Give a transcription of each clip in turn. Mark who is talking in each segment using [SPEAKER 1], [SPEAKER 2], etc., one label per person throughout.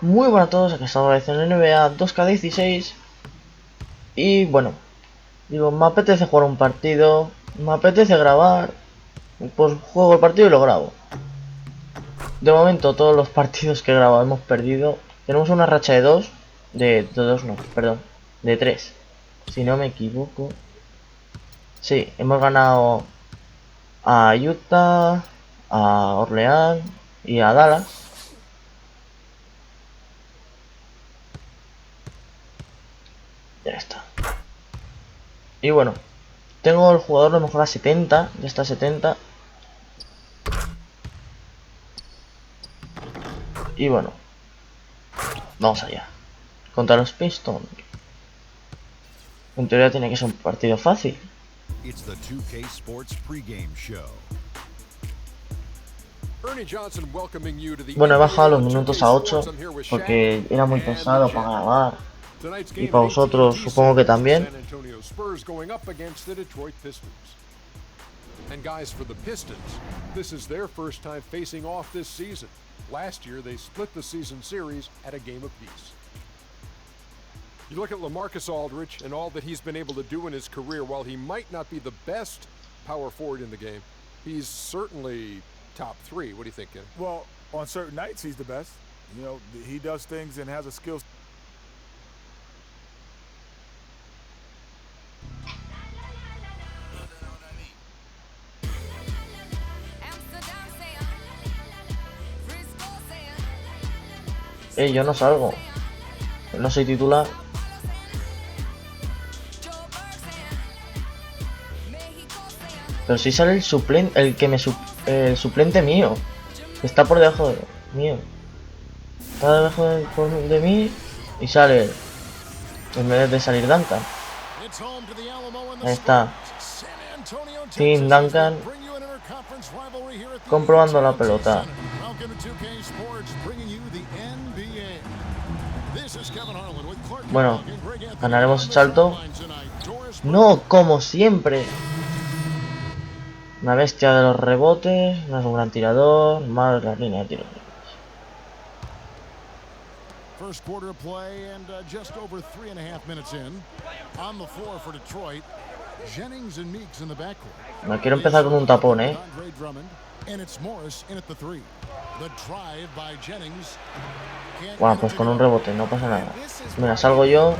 [SPEAKER 1] Muy buenas a todos, aquí estamos en NBA 2K16. Y bueno, digo, me apetece jugar un partido, me apetece grabar, pues juego el partido y lo grabo. De momento todos los partidos que he grabado hemos perdido. Tenemos una racha de dos, de dos no, perdón, de tres, si no me equivoco. Sí, hemos ganado a Utah, a Orleans y a Dallas. Ya está. Y bueno, tengo el jugador lo mejor a 70, ya está a 70. Y bueno, vamos allá. Contra los Pistons. En teoría tiene que ser un partido fácil.
[SPEAKER 2] It's the 2K Sports pregame show.
[SPEAKER 1] Bueno, he bajado los minutos a 8 porque era muy pesado para grabar. Y para vosotros supongo que también.
[SPEAKER 3] And guys, for the Pistons, this is their first time facing off this season. Last year, they split the season series at a game apiece. You look at LaMarcus Aldridge and all that he's been able to do in his career. While he might not be the best power forward in the game, he's certainly top three. What do you think, Kenny?
[SPEAKER 4] Well, on certain nights, he's the best. You know, he does things and has a skill.
[SPEAKER 1] Yo no salgo. No soy titular. Pero si sale el suplente, el suplente mío. Que está por debajo de mío. Está debajo de mí y sale él, en vez de salir Duncan. Ahí está. Team Duncan comprobando la pelota. Bueno, ganaremos el salto. No, como siempre. Una bestia de los rebotes, no es un gran tirador, mal la línea de tiro.
[SPEAKER 5] First quarter of play and just over 3.5 minutes in. On the floor for Detroit, Jennings and Meeks in the backcourt.
[SPEAKER 1] No quiero empezar con un tapón,
[SPEAKER 5] And it's Morris in at the three. The drive by Jennings.
[SPEAKER 1] Bueno, pues con un rebote, no pasa nada. Mira, salgo yo.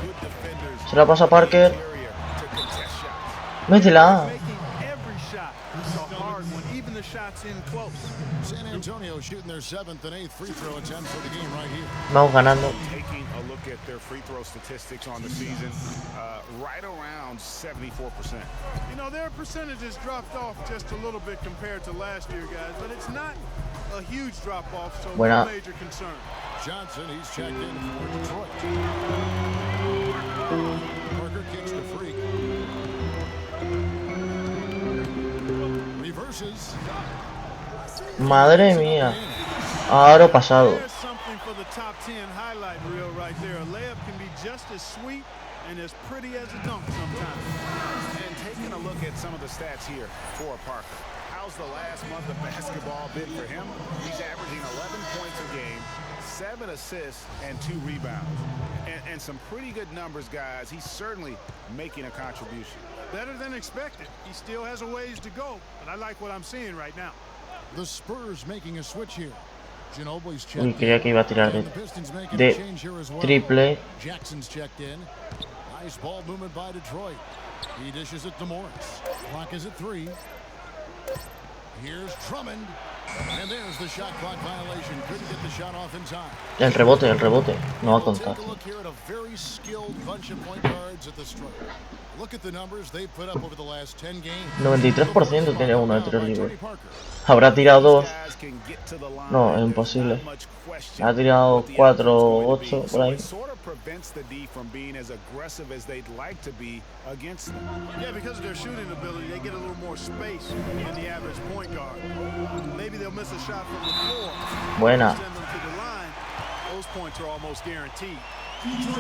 [SPEAKER 1] Se la pasa a Parker. Métela.
[SPEAKER 5] San Antonio shooting their 7th and 8th free throw attempt for the game right here.
[SPEAKER 1] Vamos ganando.
[SPEAKER 4] Taking a look at their free throw statistics on the season, right around 74%.
[SPEAKER 6] You know, their percentages dropped off just a little bit compared to last year, guys, but it's not a huge drop off, so no major concern.
[SPEAKER 5] Johnson, he's checked in for Detroit. Parker kicks the free. Reverses.
[SPEAKER 1] Madre mía. Aro pasado.
[SPEAKER 6] There's something for the top 10 highlight reel right there. A layup can be just as sweet and as pretty as a dunk sometimes.
[SPEAKER 4] And taking a look at some of the stats here for Parker. How's the last month of basketball been for him? He's averaging 11 points a game, 7 assists, and 2 rebounds. And some pretty good numbers, guys. He's certainly making a contribution.
[SPEAKER 6] Better than expected. He still has a ways to go, but I like what I'm seeing right now.
[SPEAKER 5] The Spurs making a switch here.
[SPEAKER 1] Uy, creía que iba a tirar de triple.
[SPEAKER 5] Jackson's checked in. Nice ball movement by Detroit. He dishes it to Morris. Clock is at 3. Here's Drummond. And there's the shot clock violation. Couldn't get the shot off in time.
[SPEAKER 1] El rebote. No va a contar.
[SPEAKER 5] Take a look here at a very skilled bunch of point guards at the stripe. Look at the numbers they've put up over the last 10 games.
[SPEAKER 1] 93% tiene uno de tiros libres. Habrá tirado 2. No, es imposible. Ha tirado 4 o 8 por ahí.
[SPEAKER 6] Yeah, because of their shooting ability, they get a little more space than the average point guard. Maybe they'll miss a shot from the floor.
[SPEAKER 1] Buena.
[SPEAKER 6] Send them to the line. Those points are almost guaranteed.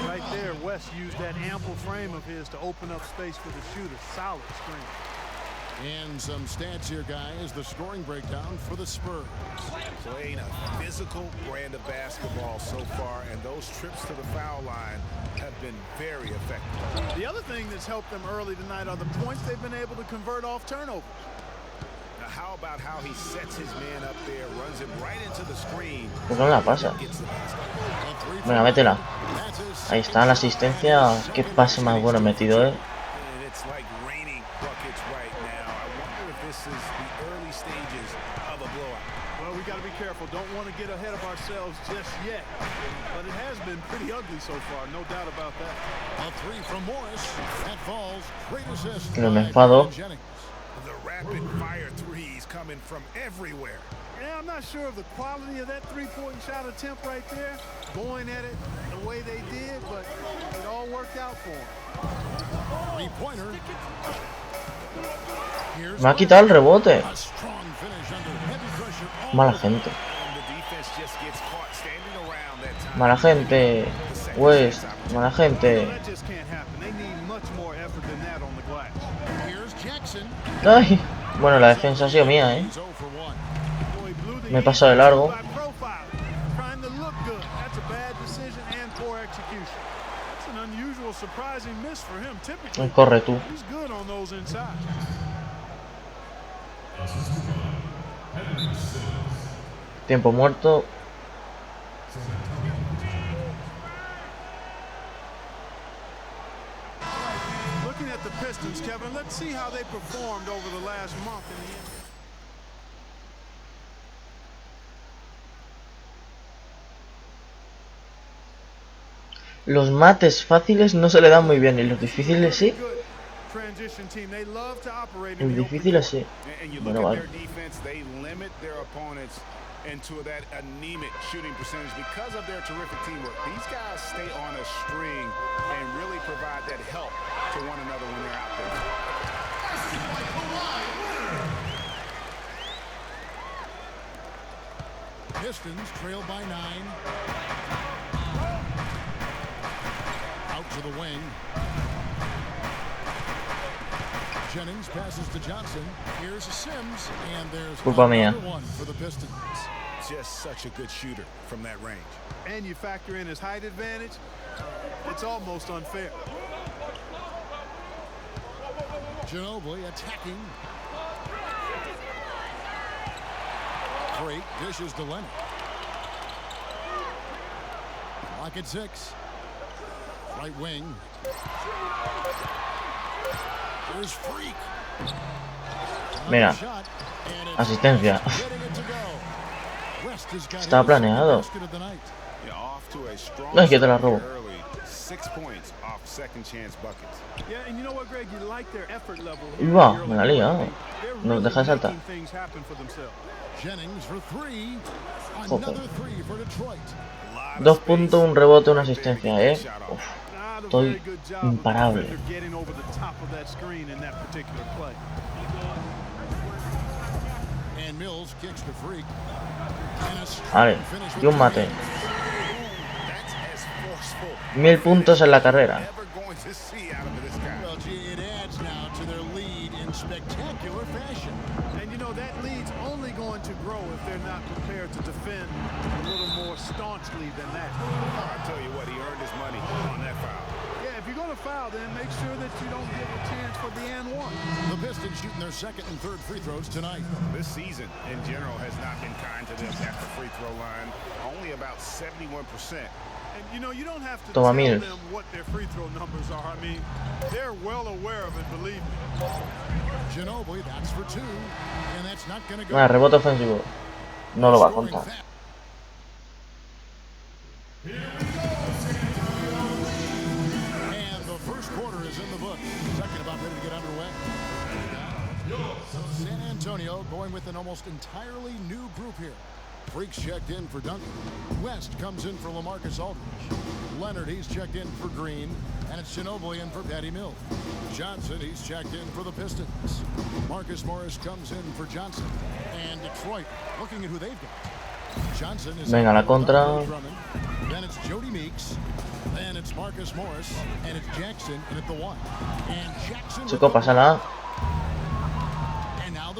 [SPEAKER 6] Right there, West used that ample frame of his to open up space for the shooter. Solid screen.
[SPEAKER 5] And some stats here, guys. The scoring breakdown for the Spurs.
[SPEAKER 4] Playing a physical brand of basketball so far, and those trips to the foul line have been very effective.
[SPEAKER 6] The other thing that's helped them early tonight are the points they've been able to convert off turnovers.
[SPEAKER 4] Now, how about how he sets his man up there, runs him right into the screen.
[SPEAKER 1] Pues no la pasa. Venga, métela. Ahí está la asistencia. Qué pase más bueno metido,
[SPEAKER 4] And it's like raining buckets right now. I wonder if this is the early stages of a blowout.
[SPEAKER 6] Well, we got to be careful. Don't want to get ahead of ourselves just yet. But it has been pretty ugly so far, no doubt about that.
[SPEAKER 5] A three from Morris. That falls. Great assist.
[SPEAKER 1] Que me enfado.
[SPEAKER 4] The rapid fire threes coming from everywhere.
[SPEAKER 6] Yeah, I'm not sure of the quality of that three-point shot attempt right there, going at it the way they did, but it all worked out for them.
[SPEAKER 5] Three-pointer.
[SPEAKER 1] Me ha quitado el rebote.
[SPEAKER 5] A strong finish under heavy pressure.
[SPEAKER 1] Mala gente.
[SPEAKER 4] The defense just gets caught standing around that time.
[SPEAKER 1] Mala gente. West. Mala gente.
[SPEAKER 6] That just can't happen. They need much more effort than that on the glass.
[SPEAKER 5] Here's Jackson.
[SPEAKER 1] Ay. Bueno, la defensa ha sido mía,
[SPEAKER 5] He's 0 for 1.
[SPEAKER 1] Me he pasado de largo.
[SPEAKER 6] Trying to look good. That's a bad decision and poor execution. It's an unusual, surprising miss for him. Typically,
[SPEAKER 1] Corre tú.
[SPEAKER 6] he's good on those inside.
[SPEAKER 1] Tiempo muerto.
[SPEAKER 6] Looking at the Pistons, Kevin, let's see how they performed over the last month in the NBA.
[SPEAKER 1] Los mates fáciles no se le dan muy bien y los difíciles sí. Los difíciles sí. Bueno, vale.
[SPEAKER 4] Into that anemic shooting percentage because of their terrific teamwork. These guys stay on a string and really provide that help to one another when they're out
[SPEAKER 5] there. Pistons trail by 9. Out to the wing. Jennings passes to Johnson. Here's a Sims, and there's another one for the Pistons.
[SPEAKER 4] Just such a good shooter from that range.
[SPEAKER 6] And you factor in his height advantage, it's almost unfair.
[SPEAKER 5] Ginobili attacking. Great dishes to Leonard. Lock at 6. Right wing. There's Freak.
[SPEAKER 1] Mira, asistencia. Estaba planeado. No, es que te la robo. Iba, me la he liado. No deja de saltar. Joder. 2 puntos, un rebote, una asistencia, Uf, estoy imparable. Vale, y un mate. 1000 puntos en la carrera.
[SPEAKER 6] Foul, then make sure that you don't give a chance for the and one.
[SPEAKER 5] The Pistons shooting their second and third free throws tonight.
[SPEAKER 4] This season, in general, has not been kind to them at the free throw line. Only about 71%.
[SPEAKER 6] And you know, you don't have to tell them what their free throw numbers are. I mean, they're well aware of it, believe me.
[SPEAKER 5] Ginobili, that's for 2, and that's not going to go.
[SPEAKER 1] Rebote ofensivo. No lo va a contar.
[SPEAKER 5] San Antonio going with an almost entirely new group here. Freaks checked in for Duncan. West comes in for LaMarcus Aldridge. Leonard, he's checked in for Green. And it's Ginobili in for Patty Mills. Johnson, he's checked in for the Pistons. Marcus Morris comes in for Johnson. And Detroit, looking at who they've got. Johnson is
[SPEAKER 1] Venga, la contra.
[SPEAKER 5] Then it's Jody Meeks. Then it's Marcus Morris. And it's Jackson in at the 1. And Jackson.
[SPEAKER 1] Chico, pásala.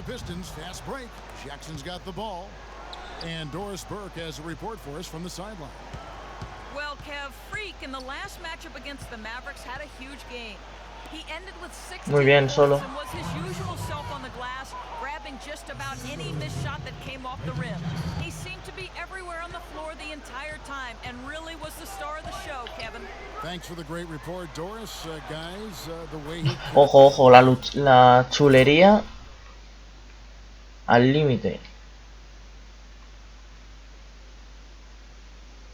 [SPEAKER 5] Pistons. Fast break. Jackson's got the ball. And Doris Burke has a report for us from the sideline.
[SPEAKER 7] Well, Kev, Freak in the last matchup against the Mavericks had a huge game. He ended with 16
[SPEAKER 1] Muy bien,
[SPEAKER 7] points
[SPEAKER 1] Solo.
[SPEAKER 7] and was his usual self on the glass, grabbing just about any missed shot that came off the rim. He seemed to be everywhere on the floor the entire time and really was the star of the show, Kevin.
[SPEAKER 5] Thanks for the great report, Doris. Guys, the way he...
[SPEAKER 1] Ojo, ojo, la chulería al límite.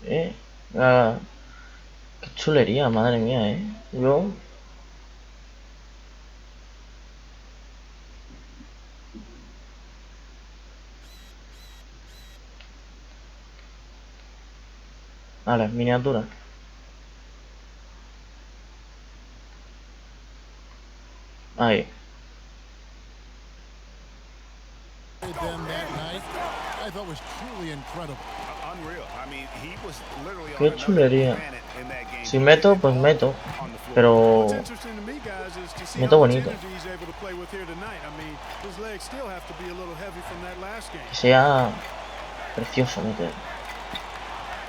[SPEAKER 1] Qué chulería, madre mía, Yo... Vale, miniatura. Ahí. Qué chulería. Si meto, pues meto. Pero meto bonito. Que sea precioso meter.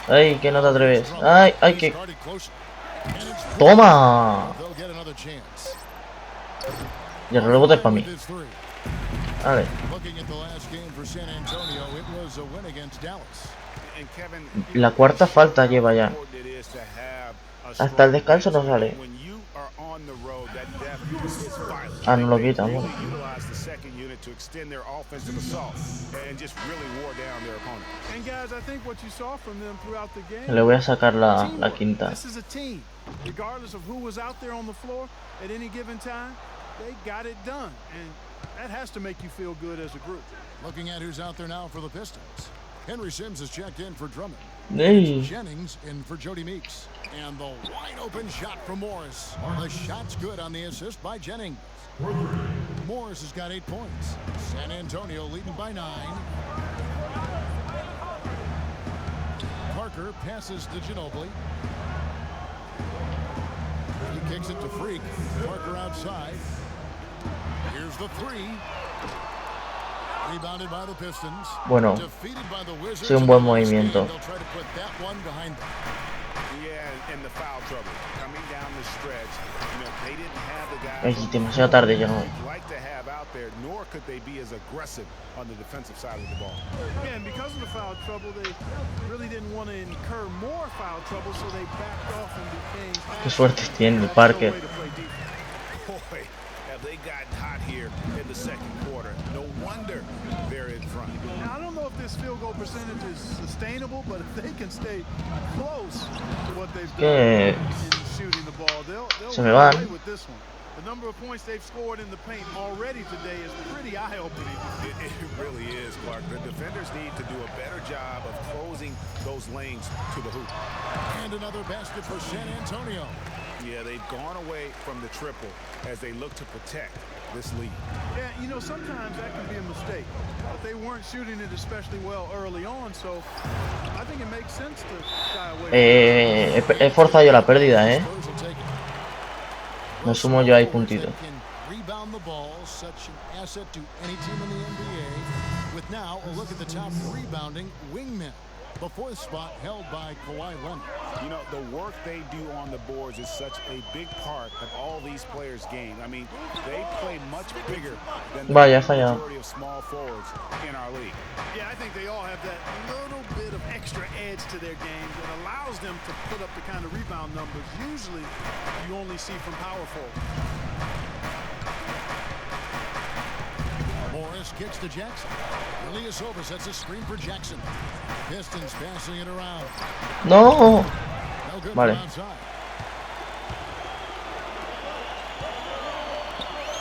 [SPEAKER 1] Ay, que no te atreves. Ay, ay, que... ¡Toma! Y el rebote es para mí. Vale. La cuarta falta lleva ya. Hasta el descanso no sale. Ah, no lo quita, bueno. Le voy a sacar la quinta.
[SPEAKER 5] Henry Sims has checked in for Drummond.
[SPEAKER 1] Hey.
[SPEAKER 5] Jennings in for Jody Meeks. And the wide open shot from Morris. The shot's good on the assist by Jennings. Morris has got 8 points. San Antonio leading by 9. Parker passes to Ginobili. He kicks it to Freak. Parker outside. Here's the 3.
[SPEAKER 1] Bueno, sí, un buen movimiento. Ay, demasiado tarde ya no. Qué suerte tiene el Parker.
[SPEAKER 4] They got hot here in the second quarter. No wonder they're in front.
[SPEAKER 6] Now, I don't know if this field goal percentage is sustainable, but if they can stay close to what they've done in shooting the ball, they'll play with this one. The number of points they've scored in the paint already today is pretty eye-opening.
[SPEAKER 4] It really is, Clark. The defenders need to do a better job of closing those lanes to the hoop.
[SPEAKER 5] And another basket for San Antonio.
[SPEAKER 4] Yeah, they've gone away from the triple as they look to protect this lead.
[SPEAKER 6] Yeah, you know, sometimes that can be a mistake. But they weren't shooting it especially well early on, so I think it makes sense to shy away.
[SPEAKER 1] He forzado yo la pérdida, Me sumo yo ahí puntito.
[SPEAKER 5] Rebound the ball, such an asset to any team in the NBA. With now a look at the top rebounding wingmen. The 4th spot held by Kawhi Leonard.
[SPEAKER 4] You know, the work they do on the boards is such a big part of all these players' game. I mean, they play much bigger than the majority of small forwards in our league.
[SPEAKER 6] Yeah, I think they all have that little bit of extra edge to their game that allows them to put up the kind of rebound numbers usually you only see from power forwards.
[SPEAKER 5] Morris kicks to Jackson. Ilyasova sets a screen for Jackson. Pistons passing it around.
[SPEAKER 1] No. Vale.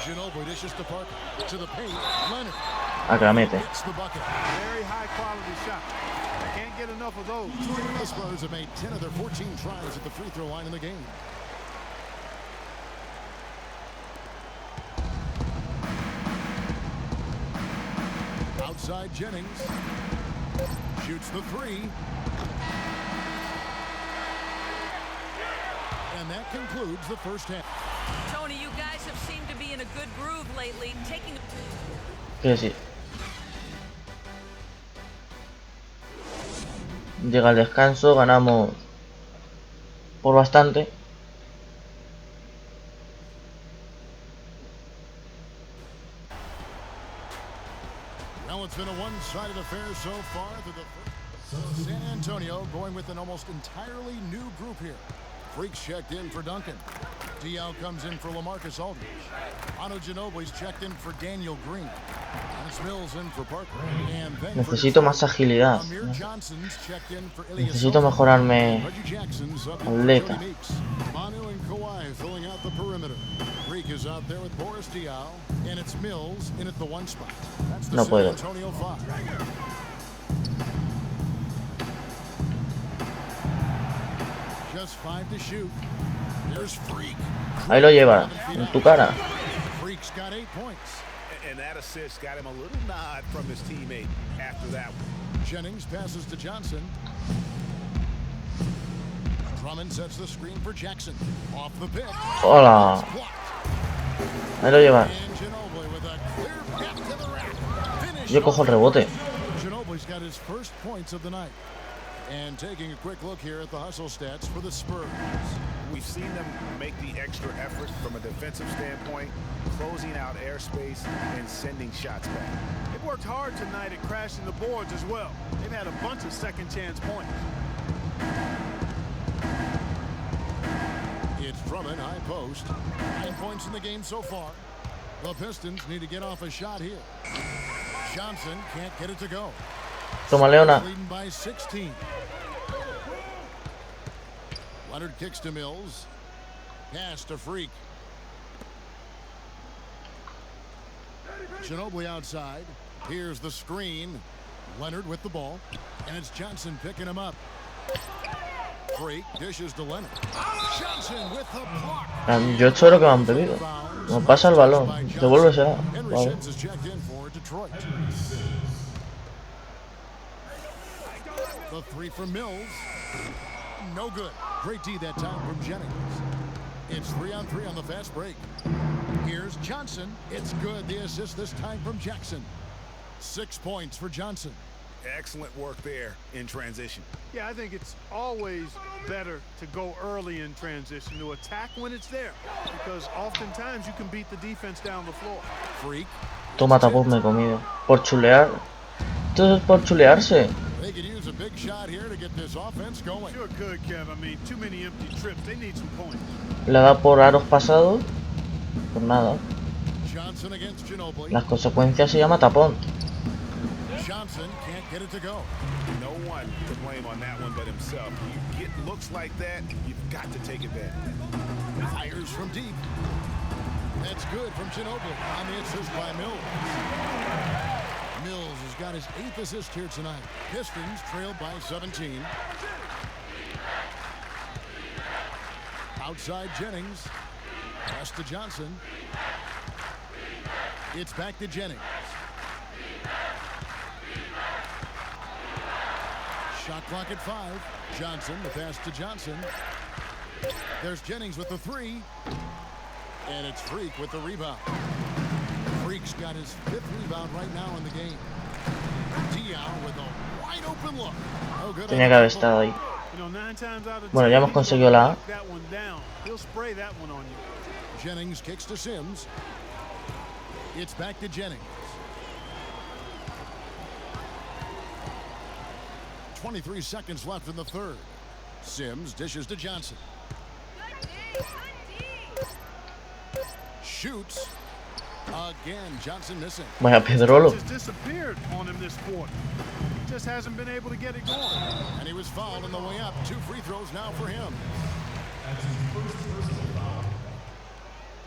[SPEAKER 5] Ginobili dishes to Parker. To the paint. Leonard.
[SPEAKER 1] Aclamete.
[SPEAKER 6] Very high quality shot. Can't get enough of those.
[SPEAKER 5] The Spurs have made 10 of their 14 tries at the free throw line in the game. Outside Jennings. Shoots the 3. And that concludes the first half.
[SPEAKER 7] Tony, you guys have seemed to be in a good groove lately, taking...
[SPEAKER 1] Que sí. Llega el descanso, ganamos por bastante.
[SPEAKER 5] Well, it's been a one-sided affair so far. San Antonio going with an almost entirely new group here. Freaks checked in for Duncan. Diao comes in for LaMarcus Aldridge. Ano Ginobili's checked in for Daniel Green. And Mills in for Parker. And then
[SPEAKER 1] Necesito más agilidad.
[SPEAKER 5] Amir Johnson's checked in for Ilya
[SPEAKER 1] Necesito
[SPEAKER 5] Silva.
[SPEAKER 1] mejorarme
[SPEAKER 5] Reggie Jackson's up for
[SPEAKER 1] atleta.
[SPEAKER 5] Jody Meeks. Manu and Kawhi filling out the perimeter. Freak is out there with Boris Diaw, and it's Mills in at the one spot. That's the
[SPEAKER 1] No
[SPEAKER 5] San
[SPEAKER 1] puedo.
[SPEAKER 5] Antonio 5. Just 5 to shoot. There's Freak.
[SPEAKER 1] Ahí lo lleva, en tu cara.
[SPEAKER 5] Freak's got 8 points.
[SPEAKER 4] And that assist got him a little nod from his teammate after that one.
[SPEAKER 5] Jennings passes to Johnson. Drummond sets the screen for Jackson. Off the pick.
[SPEAKER 1] Hola. Ahí lo lleva.
[SPEAKER 5] And Ginobili with a clear path to the rack. Finish.
[SPEAKER 1] Yo cojo el rebote.
[SPEAKER 5] Ginobili's got his first points of the night. And taking a quick look here at the hustle stats for the Spurs.
[SPEAKER 4] We've seen them make the extra effort from a defensive standpoint, closing out airspace and sending shots back.
[SPEAKER 6] They worked hard tonight at crashing the boards as well. They've had a bunch of second chance points.
[SPEAKER 5] It's Drummond, high post. 9 points in the game so far. The Pistons need to get off a shot here. Johnson can't get it to go.
[SPEAKER 1] Toma, Leona.
[SPEAKER 5] Leading by 16. Leonard kicks to Mills. Pass to Freak. Ginobili outside. Here's the screen. Leonard with the ball. And it's Johnson picking him up. Freak dishes to Leonard. Johnson with the block.
[SPEAKER 1] Yo he hecho lo que me han pedido. Me pasa el balón. Devuélvesela.
[SPEAKER 5] Henry
[SPEAKER 1] Vale.
[SPEAKER 5] Sims is checked in for Detroit. The three from Mills. No good. Great D that time from Jennings. It's 3-on-3 on the fast break. Here's Johnson. It's good. The assist this time from Jackson. 6 points for Johnson.
[SPEAKER 4] Excellent work there in transition.
[SPEAKER 6] Yeah, I think it's always better to go early in transition, to attack when it's there, because oftentimes you can beat the defense down the floor.
[SPEAKER 5] Freak.
[SPEAKER 1] Toma, tapón me he comido. Por chulear. Esto es por chulearse.
[SPEAKER 5] They could use a big shot here to get this offense going.
[SPEAKER 6] Sure could, Kev. I mean, too many empty trips. They need some points.
[SPEAKER 1] Le da por aros pasados. Por nada.
[SPEAKER 5] Johnson against Ginobili.
[SPEAKER 1] Las consecuencias se llama tapón.
[SPEAKER 5] Johnson can't get it to go.
[SPEAKER 4] No one to blame on that one but himself. You get looks like that, you've got to take advantage.
[SPEAKER 5] Fires from deep. That's good from Ginobili on the assist by Mills. Mills has got his 8th assist here tonight. Pistons trailed by 17. Outside Jennings. Pass to Johnson. It's back to Jennings. Shot clock at 5. Johnson, the pass to Johnson. There's Jennings with the 3. And it's Freak with the rebound. Freak's got his 5th rebound right now in the game. Diaw with a wide open look. Oh, good.
[SPEAKER 1] Tenía que haber estado ahí.
[SPEAKER 6] You know, 9 times out of 10,
[SPEAKER 1] Bueno, ya hemos conseguido la A.
[SPEAKER 6] that one down. He'll spray that one on you.
[SPEAKER 5] Jennings kicks to Sims. It's back to Jennings. 23 seconds left in the third. Sims dishes to Johnson. Shoots. Again, Johnson missing.
[SPEAKER 1] Vaya Pedrolo.
[SPEAKER 6] Just disappeared on him this quarter. Just hasn't been able to get it going.
[SPEAKER 5] And he was fouled on the way up. 2 free throws now for him.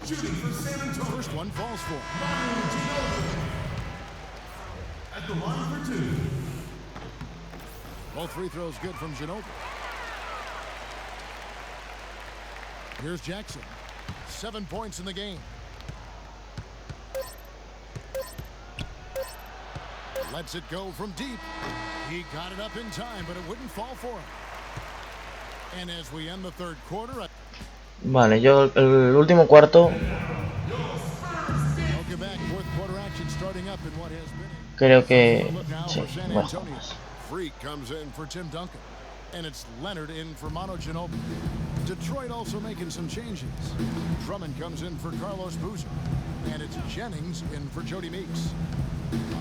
[SPEAKER 5] First one falls for him. At the line for 2. Both free throws good from Ginobili. Here's Jackson. 7 points in the game. Lets it go from deep. He got it up in time, but it wouldn't fall for him. And as we end the third quarter...
[SPEAKER 1] Vale, yo el último cuarto.
[SPEAKER 5] Welcome back. Fourth quarter action starting up
[SPEAKER 1] Creo que sí, voy a jugar más.
[SPEAKER 5] Freak comes in for Tim Duncan. And it's Leonard in for Manu Ginobili. Detroit also making some changes. Drummond comes in for Carlos Boozer. And it's Jennings in for Jody Meeks.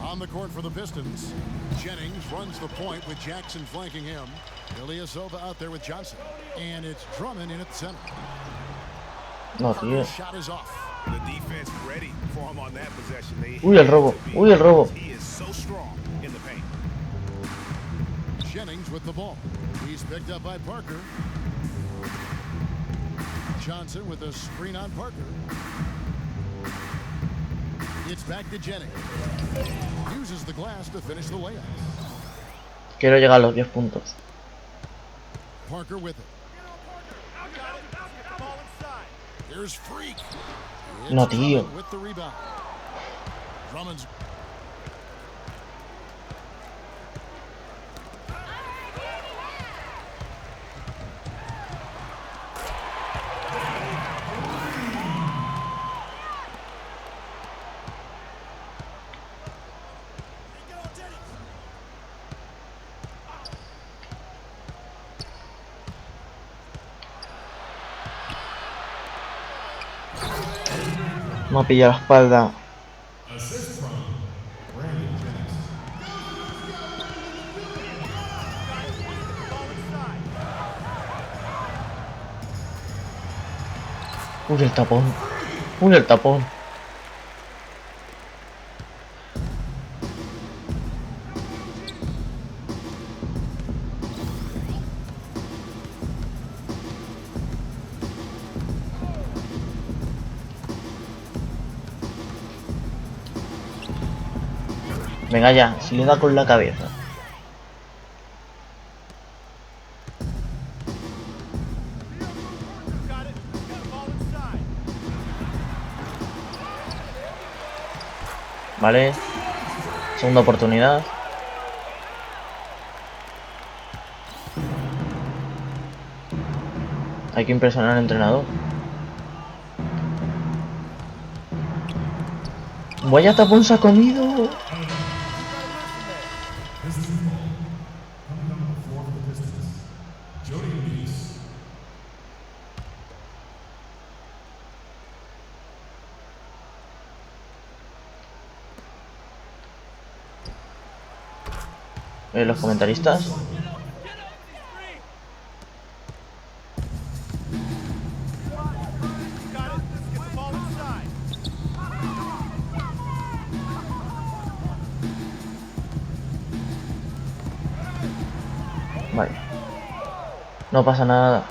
[SPEAKER 5] On the court for the Pistons, Jennings runs the point with Jackson flanking him. Ilyasova out there with Johnson. And it's Drummond in at the center.
[SPEAKER 1] No, tío.
[SPEAKER 5] Shot is off.
[SPEAKER 4] The defense ready for him on that possession.
[SPEAKER 1] Uy, el robo. Uy, el robo.
[SPEAKER 4] He is so strong in the paint.
[SPEAKER 5] Jennings with the ball. He's picked up by Parker. Johnson with a screen on Parker. It's back to Jennings. Uses the glass to finish the layup.
[SPEAKER 1] Quiero llegar a los 10 puntos.
[SPEAKER 5] Parker with it. Here's Freak.
[SPEAKER 1] No, tío.
[SPEAKER 5] With the rebound. Drummond's.
[SPEAKER 1] Me ha pillado la espalda. Uy, el tapón. Uy, el tapón. Venga ya, si le da con la cabeza. Vale. Segunda oportunidad. Hay que impresionar al entrenador. Vaya tapón se ha comido. Los comentaristas. Vale. No pasa nada.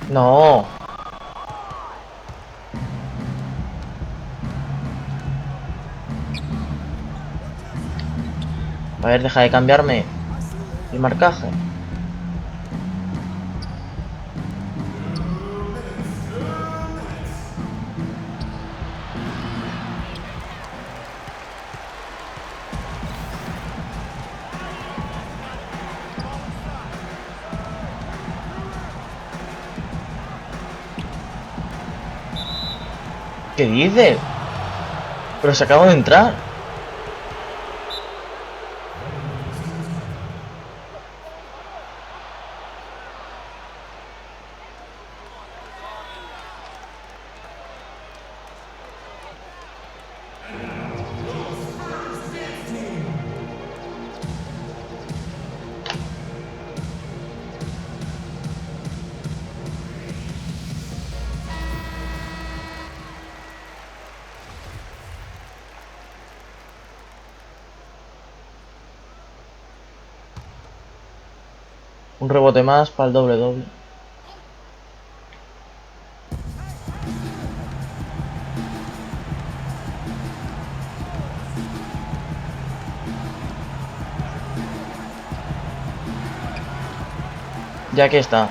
[SPEAKER 1] No. A ver, deja de cambiarme el marcaje. ¿Qué dices? Pero se acaba de entrar. Un rebote más para el doble-doble. Ya que está.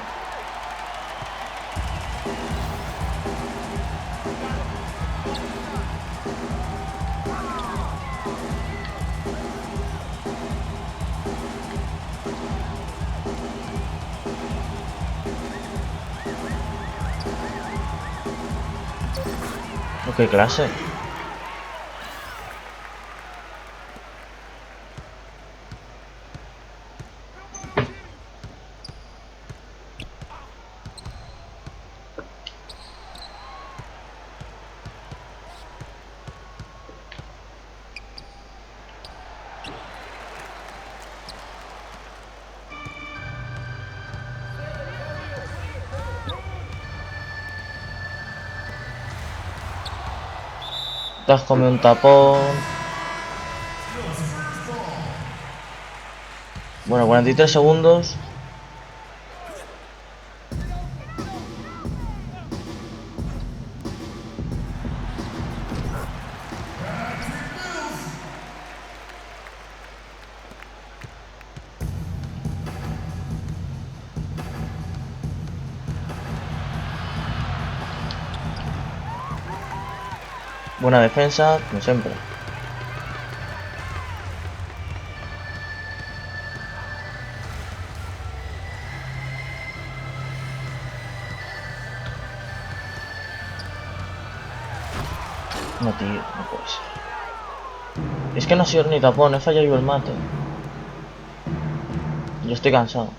[SPEAKER 1] ¿Qué clase? Te has comido un tapón. Bueno, 43 segundos. Buena defensa, como siempre. No, tío, no puede ser. Es que no ha sido ni tapón, he fallado yo el mate. Yo estoy cansado.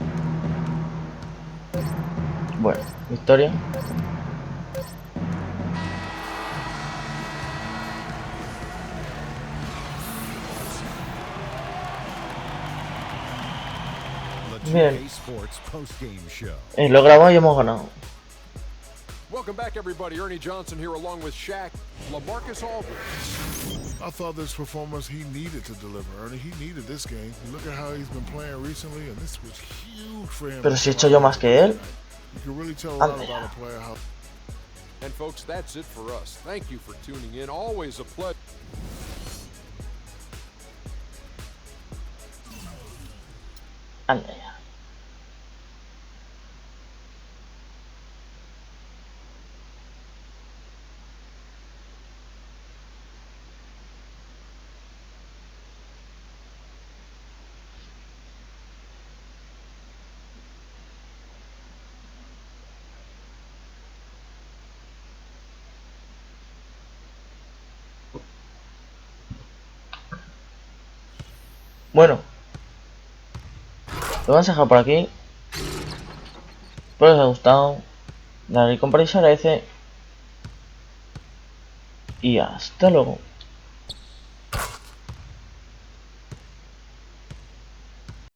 [SPEAKER 1] Bueno, victoria. Bien. Lo he grabado y hemos ganado.
[SPEAKER 3] Welcome back, everybody. Ernie Johnson here along with Shaq, LaMarcus Aldridge.
[SPEAKER 8] I thought this performance he needed to deliver, Ernie. He needed this game. Look at how he's been playing recently, and this was huge for him.
[SPEAKER 1] Pero si he hecho yo más que él.
[SPEAKER 8] You can really tell a lot about a player how.
[SPEAKER 3] And folks, that's it for us. Thank you for tuning in. Always a pleasure.
[SPEAKER 1] Anda ya. Bueno, lo vamos a dejar por aquí. Espero que os haya gustado. Dale compartir, se agradece. Y hasta luego.